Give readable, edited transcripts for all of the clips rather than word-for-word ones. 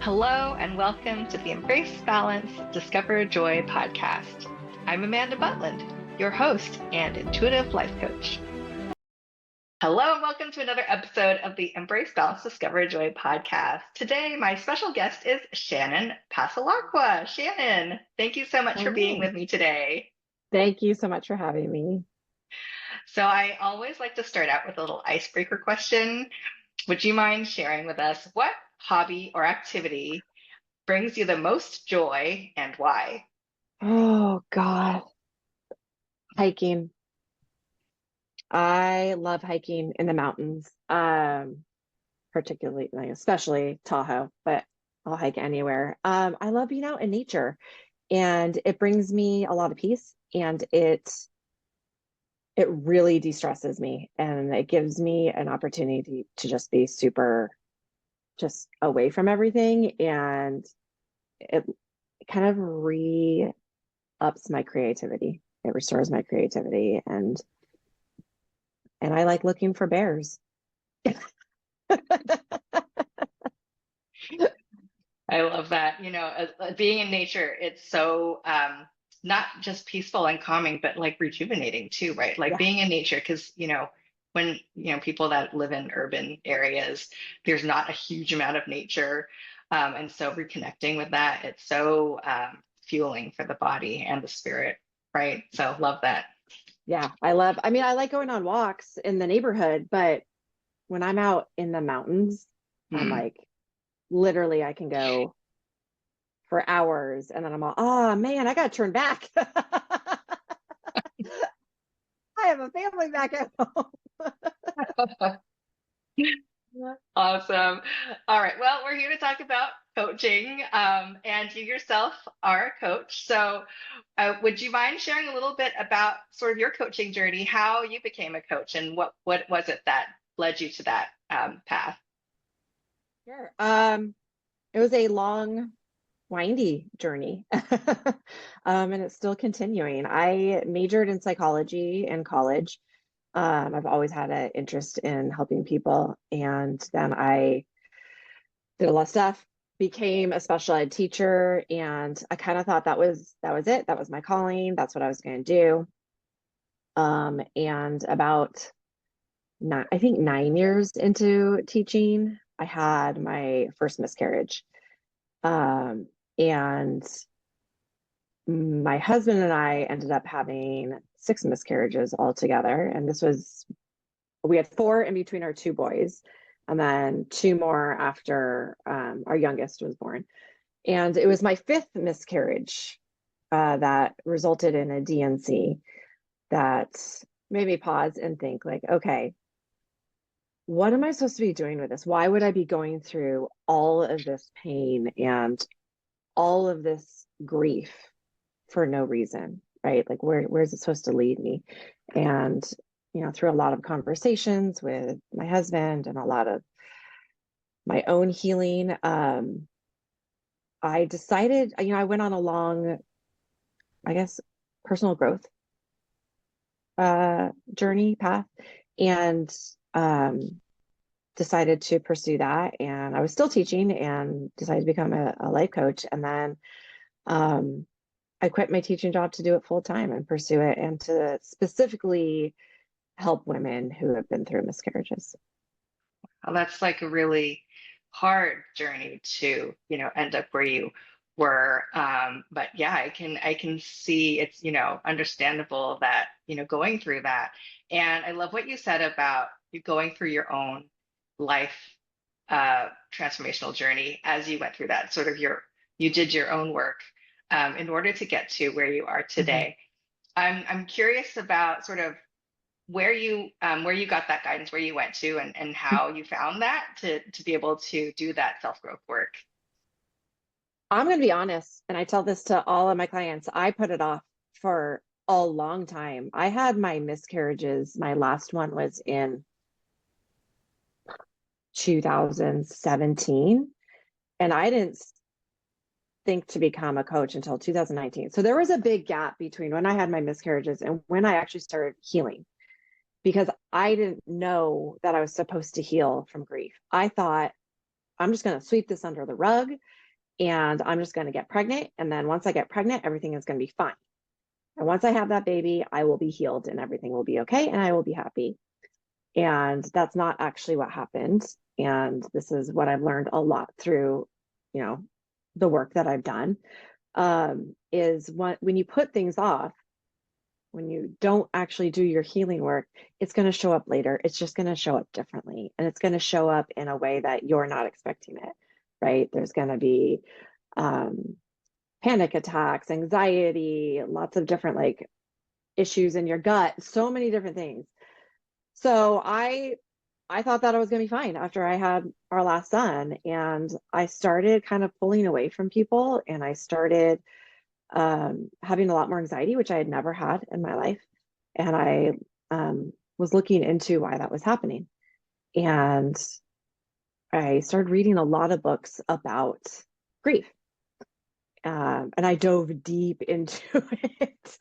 Hello, and welcome to the Embrace Balance, Discover Joy podcast. I'm Amanda Butland, your host and intuitive life coach. Hello, and welcome to another episode of the Embrace Balance, Discover Joy podcast. Today, my special guest is Shannon Passalacqua. Shannon, thank you so much for being Hello. with me today. Thank you so much for having me. So, I always like to start out with a little icebreaker question. Would you mind sharing with us what hobby or activity brings you the most joy and why? Oh God, hiking. I love hiking in the mountains, particularly, like, especially Tahoe, but I'll hike anywhere. I love being out in nature, and it brings me a lot of peace, and it really de-stresses me, and it gives me an opportunity to just be super, just away from everything, and it kind of ups my creativity. It restores my creativity, and I like looking for bears. I love that. Being in nature, it's so not just peaceful and calming, but like rejuvenating too, right? Like Yeah. being in nature, because, when, people that live in urban areas, there's not a huge amount of nature. And so reconnecting with that, it's so fueling for the body and the spirit, right? So love that. Yeah. I like going on walks in the neighborhood, but when I'm out in the mountains, I'm Mm. like, literally, I can go for hours and then I'm all, oh man, I got to turn back. I have a family back at home. Awesome. All right. Well, we're here to talk about coaching, and you yourself are a coach. So, would you mind sharing a little bit about sort of your coaching journey, how you became a coach, and what was it that led you to that path? Sure. It was a long, windy journey. And it's still continuing. I majored in psychology in college. I've always had an interest in helping people. And then I did a lot of stuff, became a special ed teacher, and I kind of thought that was it. That was my calling. That's what I was going to do. And about I think 9 years into teaching, I had my first miscarriage. And my husband and I ended up having six miscarriages altogether. And we had four in between our two boys, and then two more after our youngest was born. And it was my fifth miscarriage that resulted in a DNC that made me pause and think, like, okay, what am I supposed to be doing with this? Why would I be going through all of this pain and all of this grief for no reason, right? Like, where's it supposed to lead me? And through a lot of conversations with my husband and a lot of my own healing, I decided, I went on a long, I guess, personal growth journey path, and decided to pursue that. And I was still teaching and decided to become a life coach. And then um, I quit my teaching job to do it full time and pursue it, and to specifically help women who have been through miscarriages. Well, that's like a really hard journey to, end up where you were. But yeah, I can see it's, understandable that, going through that. And I love what you said about you going through your own life transformational journey as you went through that. Sort of you did your own work in order to get to where you are Mhm. today. I'm curious about sort of where you got that guidance, where you went to, and how you found that to be able to do that self growth work. I'm going to be honest, and I tell this to all of my clients. I put it off for a long time. I had my miscarriages. My last one was in 2017, and I didn't think to become a coach until 2019. So there was a big gap between when I had my miscarriages and when I actually started healing, because I didn't know that I was supposed to heal from grief. I thought I'm just going to sweep this under the rug and I'm just going to get pregnant. And then once I get pregnant, everything is going to be fine. And once I have that baby, I will be healed and everything will be okay and I will be happy. And that's not actually what happened. And this is what I've learned a lot through, you know, the work that I've done, is when you put things off, when you don't actually do your healing work, it's going to show up later. It's just going to show up differently. And it's going to show up in a way that you're not expecting it, right? There's going to be panic attacks, anxiety, lots of different like issues in your gut, so many different things. So I thought that I was going to be fine after I had our last son. And I started kind of pulling away from people and I started having a lot more anxiety, which I had never had in my life. And I was looking into why that was happening. And I started reading a lot of books about grief. And I dove deep into it.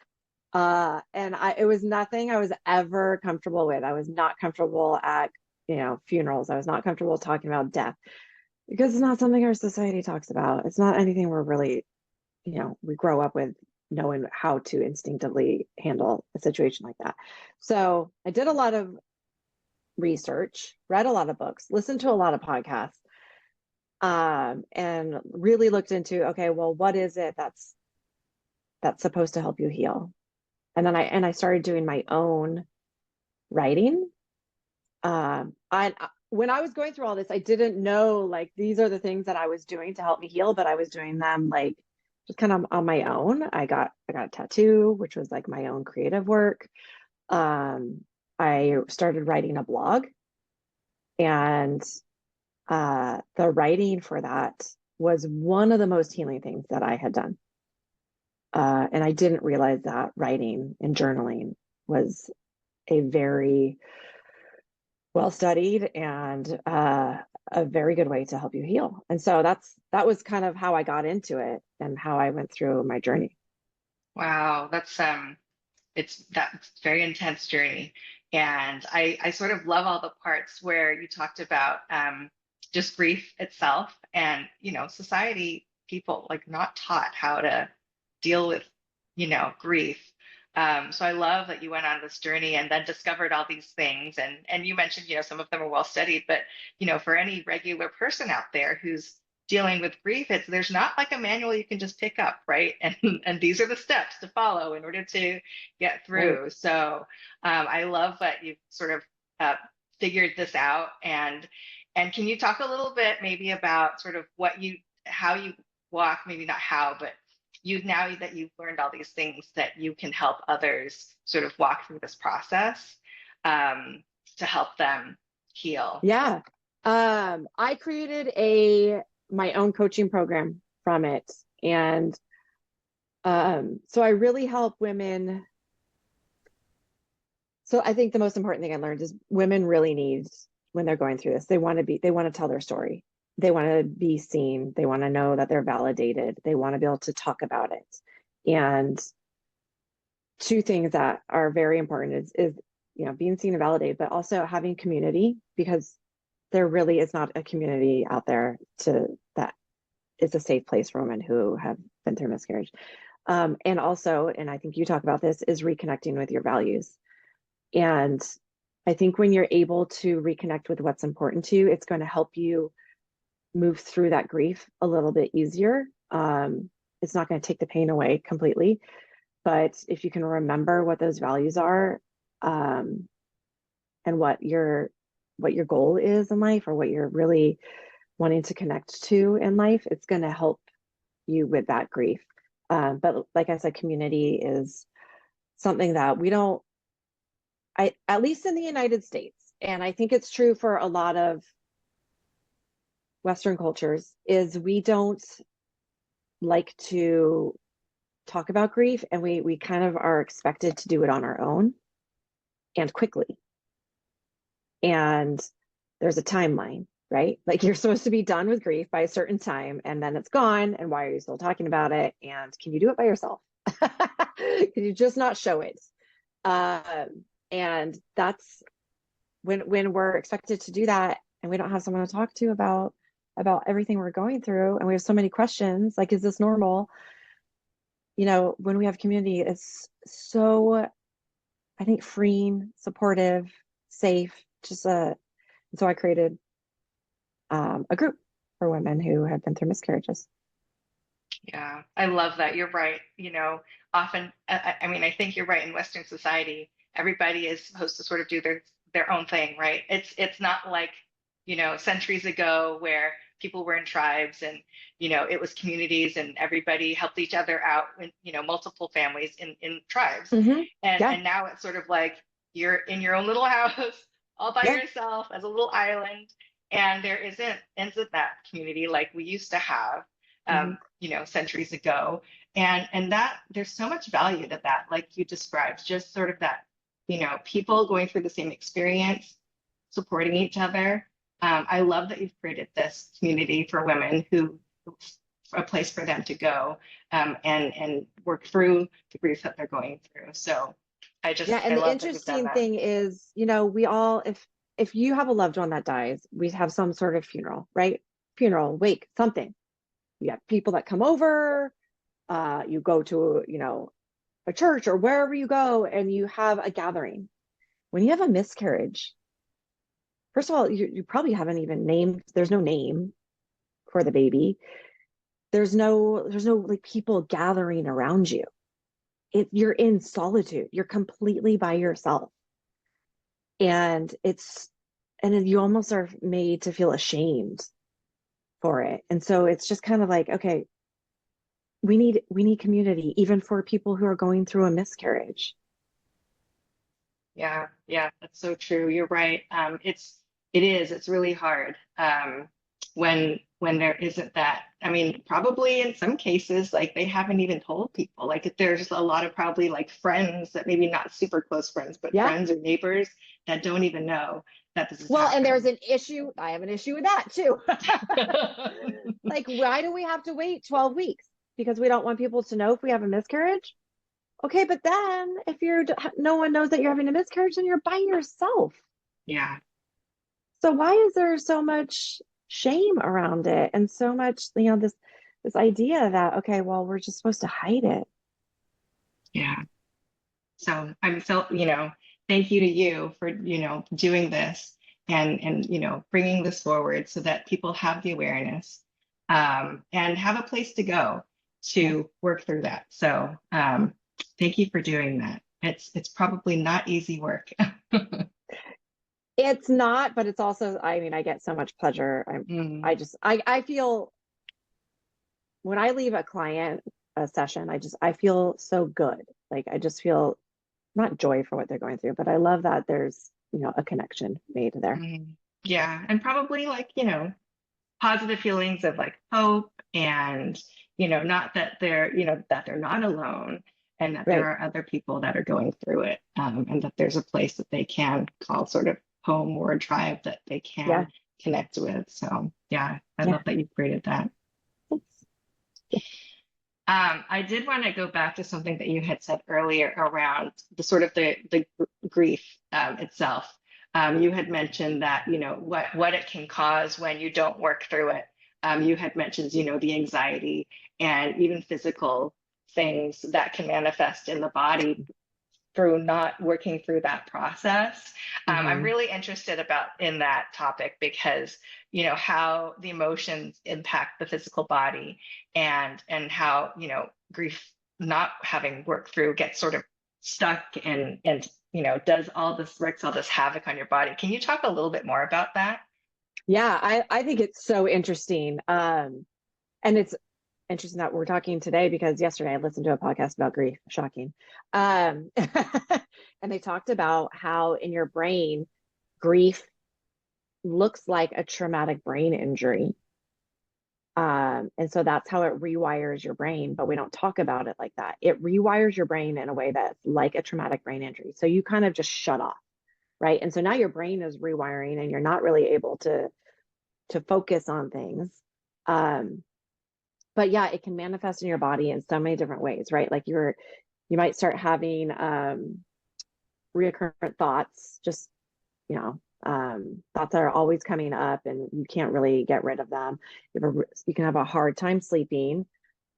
It was nothing I was ever comfortable with. I was not comfortable at, funerals. I was not comfortable talking about death because it's not something our society talks about. It's not anything we're really, we grow up with knowing how to instinctively handle a situation like that. So I did a lot of research, read a lot of books, listened to a lot of podcasts, and really looked into, okay, well, what is it that's supposed to help you heal? And then I started doing my own writing. I When I was going through all this, I didn't know like these are the things that I was doing to help me heal, but I was doing them like just kind of on my own. I got a tattoo, which was like my own creative work. I started writing a blog, and the writing for that was one of the most healing things that I had done. And I didn't realize that writing and journaling was a very well studied and a very good way to help you heal. And so that was kind of how I got into it and how I went through my journey. Wow, that's very intense journey. And I sort of love all the parts where you talked about just grief itself and, society, people like not taught how to deal with, grief. So I love that you went on this journey and then discovered all these things. And you mentioned, some of them are well studied, but, for any regular person out there who's dealing with grief, there's not like a manual you can just pick up, right? And these are the steps to follow in order to get Right. through. So I love that you've sort of figured this out. And can you talk a little bit maybe about sort of how you walk, maybe not how, but now that you've learned all these things that you can help others sort of walk through this process to help them heal. Yeah. I created my own coaching program from it. And so I really help women. So I think the most important thing I learned is women really need, when they're going through this, they want to tell their story. They want to be seen. They want to know that they're validated. They want to be able to talk about it. And two things that are very important is being seen and validated, but also having community, because there really is not a community out there that is a safe place for women who have been through miscarriage. And also, and I think you talk about this, is reconnecting with your values. And I think when you're able to reconnect with what's important to you, it's going to help you move through that grief a little bit easier. It's not going to take the pain away completely, but if you can remember what those values are, and what your goal is in life, or what you're really wanting to connect to in life, it's going to help you with that grief. But like I said, community is something that we don't, at least in the United States, and I think it's true for a lot of Western cultures, is we don't like to talk about grief, and we kind of are expected to do it on our own and quickly. And there's a timeline, right? Like you're supposed to be done with grief by a certain time and then it's gone. And why are you still talking about it? And can you do it by yourself? Can you just not show it? And that's when we're expected to do that and we don't have someone to talk to about about everything we're going through. And we have so many questions, like, is this normal? When we have community, it's so, I think, freeing, supportive, safe, so I created a group for women who have been through miscarriages. Yeah, I love that. You're right. Often, I mean, I think you're right. In Western society, everybody is supposed to sort of do their own thing, right? It's not like, centuries ago where people were in tribes and, it was communities and everybody helped each other out in, multiple families in tribes. Hmm. And Yeah. and now it's sort of like you're in your own little house all by Yeah. yourself as a little island, and there isn't that community like we used to have Hmm. centuries ago. And that there's so much value to that, like you described, just sort of that, people going through the same experience, supporting each other. I love that you've created this community for women who a place for them to go and work through the grief that they're going through. So Yeah. I And the love that you've done interesting that. thing is, we all, if you have a loved one that dies, we have some sort of funeral, right? Funeral, wake, something. You have people that come over, you go to, a church or wherever you go, and you have a gathering. When you have a miscarriage, first of all, you probably haven't even named, there's no name for the baby. There's no like people gathering around you. You're in solitude. You're completely by yourself. And then you almost are made to feel ashamed for it. And so it's just kind of like, okay, we need community, even for people who are going through a miscarriage. Yeah, yeah, that's so true. You're right. It's really hard when there isn't that. I mean, probably in some cases, like they haven't even told people. Like if there's a lot of probably like friends that maybe not super close friends, but Yeah. friends or neighbors that don't even know that this is Well, and there's happening. an issue. I have an issue with that too. Like, why do we have to wait 12 weeks? Because we don't want people to know if we have a miscarriage? Okay, but then if no one knows that you're having a miscarriage, then you're by yourself. Yeah, So why is there so much shame around it and so much, this idea that, okay, well, we're just supposed to hide it. yeah. So I'm so, thank you to you for, doing this and, bringing this forward so that people have the awareness and have a place to go Yeah. to work through that. So thank you for doing that. It's probably not easy work. It's not, but it's also, I mean, I get so much pleasure. Mm, I feel when I leave a session, I feel so good. Like I just feel not joy for what they're going through, but I love that there's, a connection made there. yeah, and probably like, positive feelings of like hope and not that that they're not alone and that there Right. are other people that are going through it, and that there's a place that they can call sort of home or a tribe that they Yeah. can connect with. So yeah, I Yeah. love that you created that. Thanks. I did want to go back to something that you had said earlier around the sort of the grief itself. You had mentioned that, what it can cause when you don't work through it. You had mentioned, the anxiety and even physical things that can manifest in the body through not working through that process. I'm Hmm. really interested about in that topic because how the emotions impact the physical body and how grief not having worked through gets sort of stuck and does all this wreaks all this havoc on your body. Can you talk a little bit more about that? Yeah, I think it's so interesting. And it's interesting that we're talking today because yesterday I listened to a podcast about grief. Shocking. And they talked about how in your brain, grief looks like a traumatic brain injury. And so that's how it rewires your brain, but we don't talk about it like that. It rewires your brain in a way that's like a traumatic brain injury. So you kind of just shut off, right? And so now your brain is rewiring and you're not really able to focus on things. Um, but yeah, it can manifest in your body in so many different ways, right? Like you might start having reoccurrent thoughts, just thoughts are always coming up and you can't really get rid of them. You can have a hard time sleeping.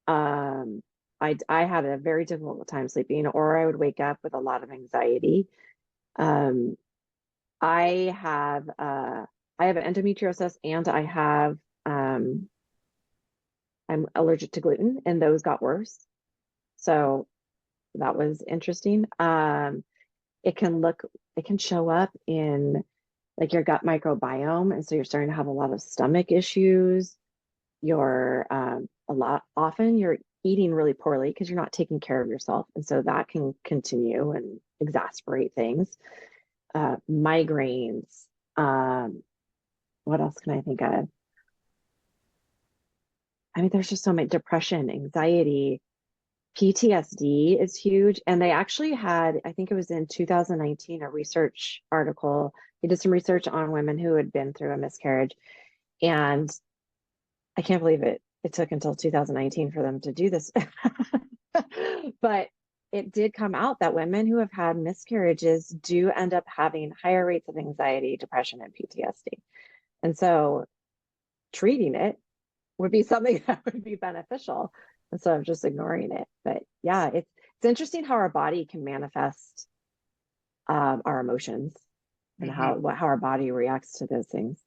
Um, I had a very difficult time sleeping, or I would wake up with a lot of anxiety. Um, I have I have endometriosis and um, I'm allergic to gluten, and those got worse. So that was interesting. It can look, it can show up in like your gut microbiome, and so you're starting to have a lot of stomach issues. You're a lot often you're eating really poorly because you're not taking care of yourself, and so that can continue and exacerbate things. Migraines. What else can I think of? I mean, there's just so much depression, anxiety, PTSD is huge. And they actually had, I think it was in 2019, a research article. They did some research on women who had been through a miscarriage. And I can't believe it took until 2019 for them to do this. But it did come out that women who have had miscarriages do end up having higher rates of anxiety, depression, and PTSD. And so treating it would be something that would be beneficial instead of just ignoring it. But yeah, it's interesting how our body can manifest our emotions and Hmm. how our body reacts to those things.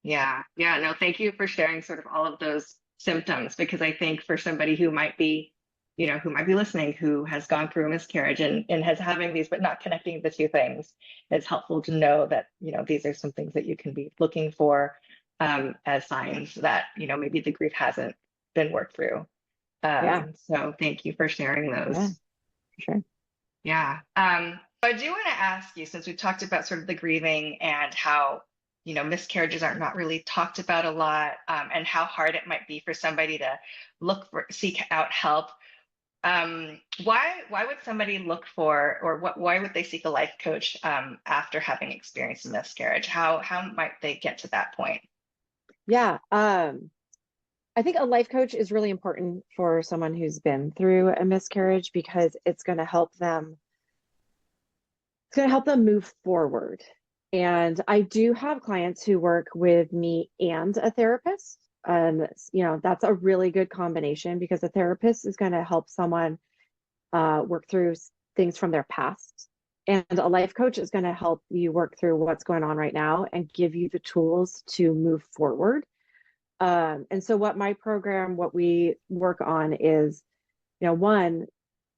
Yeah. Yeah. No, thank you for sharing sort of all of those symptoms because I think for somebody who might be, who might be listening, who has gone through a miscarriage and has having these, but not connecting the two things, it's helpful to know that, these are some things that you can be looking for as signs that, maybe the grief hasn't been worked through. Yeah, So thank you for sharing yeah, those. for sure. Yeah. So I do want to ask you, since we've talked about sort of the grieving and how, miscarriages are not really talked about a lot, and how hard it might be for somebody to seek out help. Why would somebody look for, or why would they seek a life coach after having experienced a miscarriage? How might they get to that point? Yeah, I think a life coach is really important for someone who's been through a miscarriage because it's going to help them move forward. And I do have clients who work with me and a therapist. And, that's a really good combination because a therapist is going to help someone work through things from their past. And a life coach is going to help you work through what's going on right now and give you the tools to move forward. And so, what we work on is, one,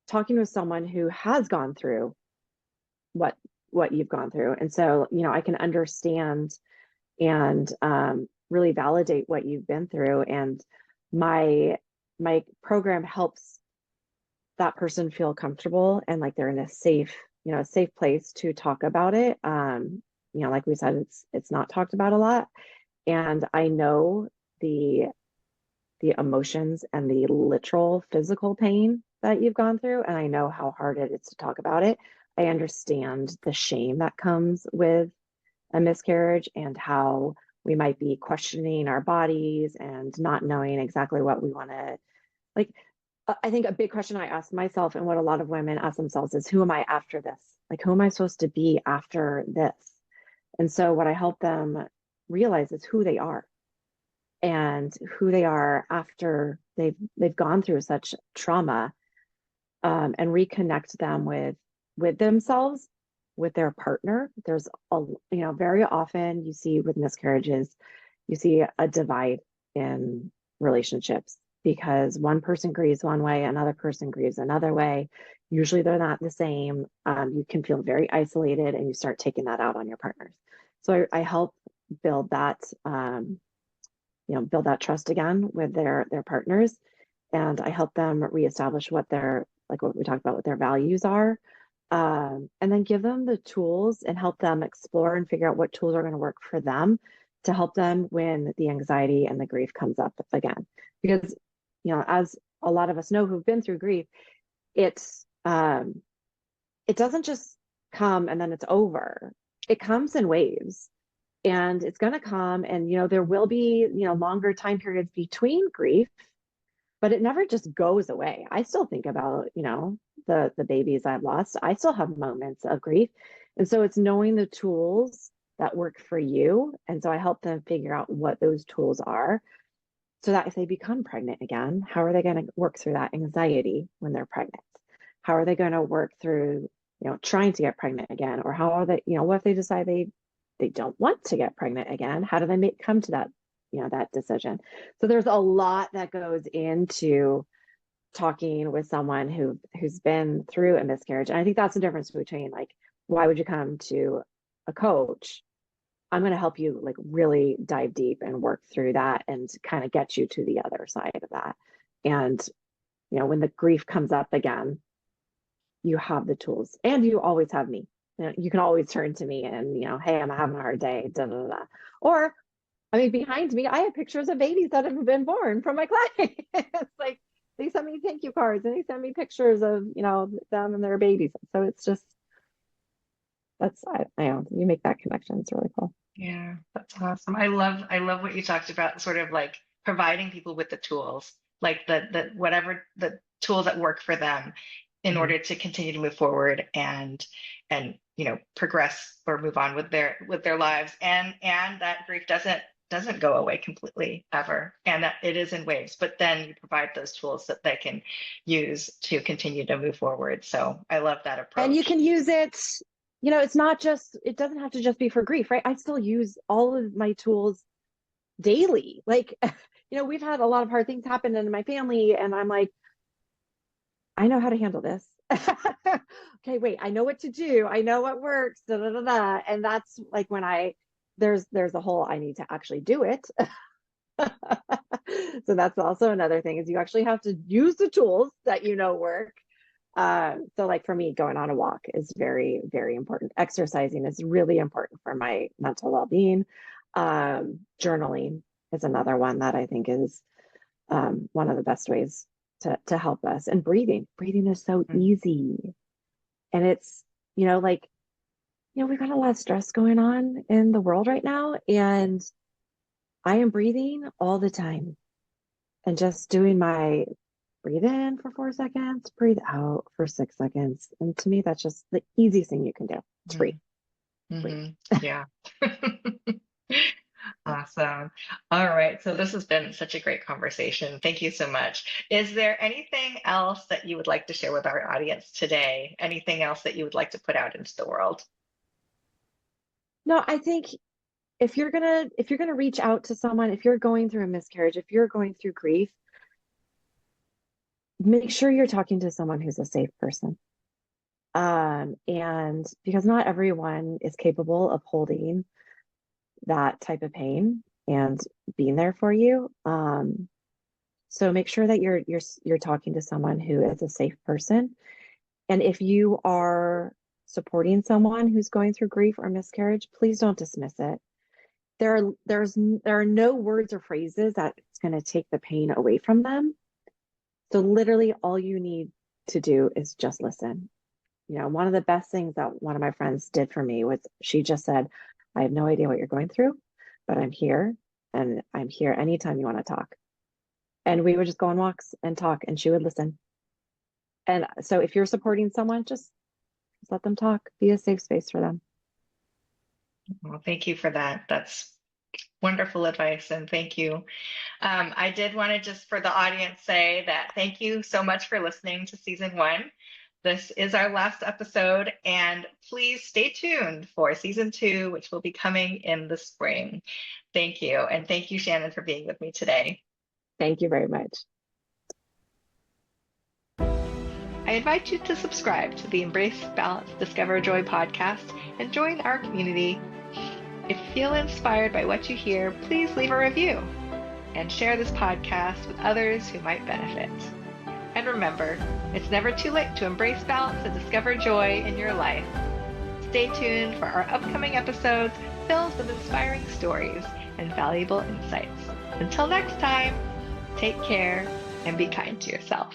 talking with someone who has gone through what you've gone through, and so I can understand and really validate what you've been through, and my program helps that person feel comfortable and like they're in a safe place to talk about it. Like we said, it's not talked about a lot, and I know the emotions and the literal physical pain that you've gone through, and I know how hard it is to talk about it. I understand the shame that comes with a miscarriage and how we might be questioning our bodies and not knowing exactly what we want to like. I think a big question I ask myself and what a lot of women ask themselves is, who am I after this? Like, who am I supposed to be after this? And so what I help them realize is who they are and who they are after they've gone through such trauma, and reconnect them with themselves, with their partner. There's very often you see with miscarriages, you see a divide in relationships because one person grieves one way, another person grieves another way. Usually they're not the same. You can feel very isolated and you start taking that out on your partners. So I help build that, build that trust again with their partners, and I help them reestablish what their, like what we talked about, what their values are, and then give them the tools and help them explore and figure out what tools are going to work for them to help them when the anxiety and the grief comes up again. Because, as a lot of us know who've been through grief, it's it doesn't just come and then it's over. It comes in waves, and it's going to come, and there will be longer time periods between grief, but it never just goes away. I still think about, the babies I've lost. I still have moments of grief. And so it's knowing the tools that work for you. And so I help them figure out what those tools are so that if they become pregnant again, how are they going to work through that anxiety when they're pregnant? How are they going to work through, trying to get pregnant again? Or how are they, what if they decide they don't want to get pregnant again? How do they come to that, that decision? So there's a lot that goes into talking with someone who's been through a miscarriage. And I think that's the difference between, like, why would you come to a coach? I'm going to help you, like, really dive deep and work through that and kind of get you to the other side of that. And, when the grief comes up again, you have the tools, and you always have me. You can always turn to me and, hey, I'm having a hard day, da, da, da. Or, I mean, behind me, I have pictures of babies that have been born from my clients. It's like, they send me thank you cards and they send me pictures of, them and their babies. So it's just, I know, you make that connection. It's really cool. Yeah, that's awesome. I love what you talked about, sort of like providing people with the tools, like the whatever the tools that work for them in Mm-hmm. order to continue to move forward and progress or move on with their lives, and that grief doesn't go away completely ever, and that it is in waves, but then you provide those tools that they can use to continue to move forward. So I love that And you approach. can use it, it's not just, it doesn't have to just be for grief, right? I still use all of my tools daily. Like, we've had a lot of hard things happen in my family, and I'm like, I know how to handle this. Okay, wait, I know what to do. I know what works. Da, da, da, da. And that's like when there's a whole, I need to actually do it. So that's also another thing, is you actually have to use the tools that work. So like for me, going on a walk is very, very important. Exercising is really important for my mental well-being. Journaling is another one that I think is one of the best ways to help us. And breathing is so Mm. easy. And it's, like, we've got a lot of stress going on in the world right now. And I am breathing all the time and just doing my breathe in for 4 seconds, breathe out for 6 seconds. And to me, that's just the easiest thing you can do. It's free. Breathe. Mm-hmm. Yeah. Awesome. All right. So this has been such a great conversation. Thank you so much. Is there anything else that you would like to share with our audience today? Anything else that you would like to put out into the world? No, I think if you're gonna reach out to someone, if you're going through a miscarriage, if you're going through grief, make sure you're talking to someone who's a safe person. And because not everyone is capable of holding that type of pain and being there for you. So make sure that you're talking to someone who is a safe person. And if you are supporting someone who's going through grief or miscarriage, please don't dismiss it. There are no words or phrases that's going to take the pain away from them. So literally all you need to do is just listen. One of the best things that one of my friends did for me was, she just said, I have no idea what you're going through, but I'm here, and I'm here anytime you want to talk. And we would just go on walks and talk, and she would listen. And so if you're supporting someone, just let them talk, be a safe space for them. Well, thank you for that. That's wonderful advice, and thank you. I did want to just, for the audience, say that thank you so much for listening to season 1. This is our last episode, and please stay tuned for season 2, which will be coming in the spring. Thank you. And thank you, Shannon, for being with me today. Thank you very much. I invite you to subscribe to the Embrace Balance Discover Joy podcast and join our community. If you feel inspired by what you hear, please leave a review and share this podcast with others who might benefit. And remember, it's never too late to embrace balance and discover joy in your life. Stay tuned for our upcoming episodes filled with inspiring stories and valuable insights. Until next time, take care and be kind to yourself.